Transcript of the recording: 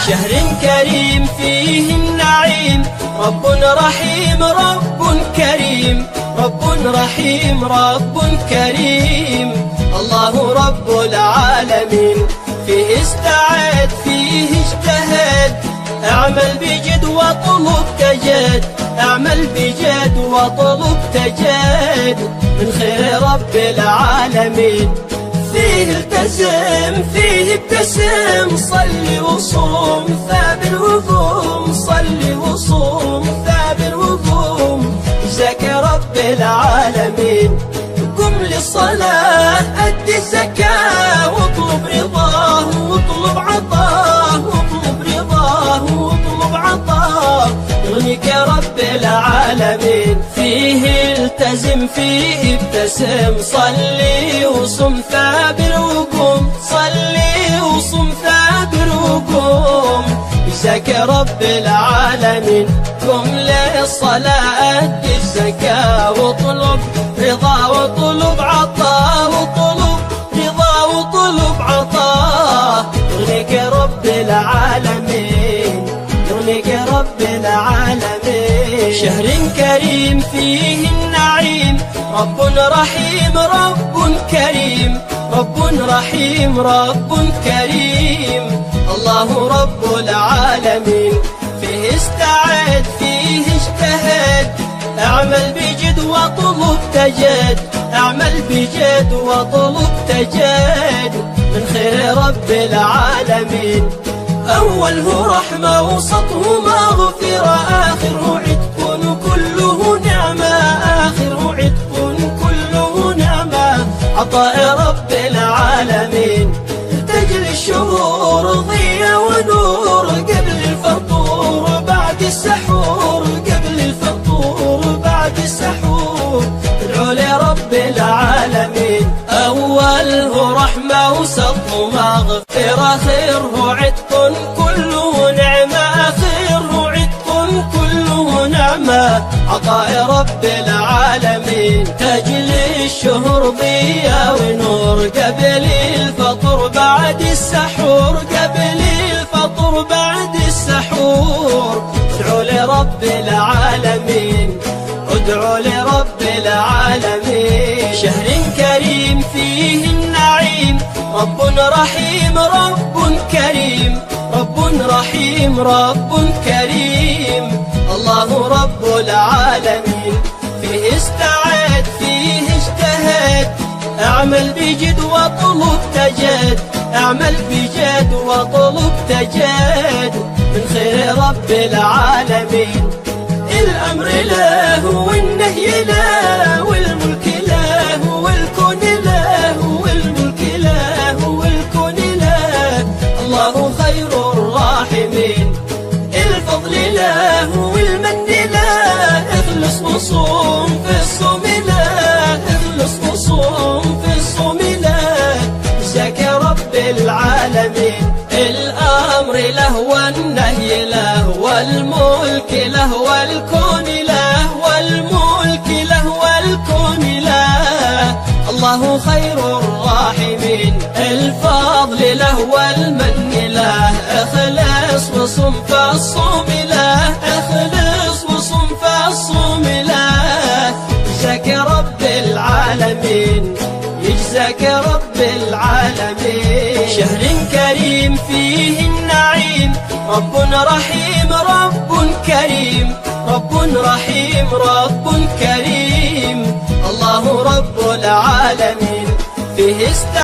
شهر كريم فيه النعيم، رب رحيم رب كريم، رب رحيم رب كريم. الله رب العالمين، فيه استعد فيه اجتهد، اعمل بجد واطلب تجد، اعمل بجد واطلب تجد من خير رب العالمين. فيه التزم فيه ابتسم، صلي وصوم ثابر وقوم، صلي وصوم ثابر وقوم، جزاك رب العالمين. قم للصلاة أدي الزكاة، واطلب رضاه واطلب عطاه، واطلب رضاه واطلب عطاه، يغنيك رب العالمين. فيه التزم فيه ابتسم، صلي وصم ثابر وقوم، صلي وصم ثابر وقوم، جزاك رب العالمين. قم للصلاة أدي الزكاة، واطلب رضا واطلب عطاء، واطلب رضا واطلب عطاء، يغنيك رب العالمين، يغنيك رب العالمين. شهر كريم فيه النعيم، رب رحيم رب كريم، رب رحيم رب كريم. الله رب العالمين، فيه استعد فيه اجتهد، اعمل بجد واطلب تجد، اعمل بجد واطلب تجد من خير رب العالمين. أوله رحمة وسطه مغفرة، آخره عتق كله نعمة، آخره عتق كله نعمة، عطاء رب العالمين. تجري الشهور ضياء ونور، قبل الفطور بعد السحور، قبل الفطور بعد السحور، ادعو لرب العالمين. أوله رحمة وسطه مغفرة، خيره عتق كله نعمة، خيره عتق كله نعمة، عطاء رب العالمين. تجلي الشهور ضياء ونور، قبل الفطر بعد السحور، قبل الفطر بعد السحور، ادعو لرب العالمين، ادعو لرب العالمين. شهر كريم فيه النعيم، رب رحيم رب كريم، رب رحيم رب كريم. الله رب العالمين، فيه استعد فيه اجتهد، اعمل بجد واطلب تجد، اعمل بجد واطلب تجد من خير رب العالمين. الأمر له والنهي له، والملك له والكون له، والملك له والكون له، الله خير الراحمين. الفضل له والمن له، اخلص وصوم في الصوم له، اخلص وصوم في الصوم له، جزاك رب العالمين. الأمر له والنهي له، والملك له والكون له، والملك له والكون له، الله خير الراحمين. الفضل له والمن له، اخلص وصم فالصوم له، اخلص وصم فالصوم له، جزاك رب العالمين، يجزاك رب العالمين. شهر كريم فيه النعيم، رب رحيم رب كريم، رب رحيم رب كريم. الله رب العالمين، فيه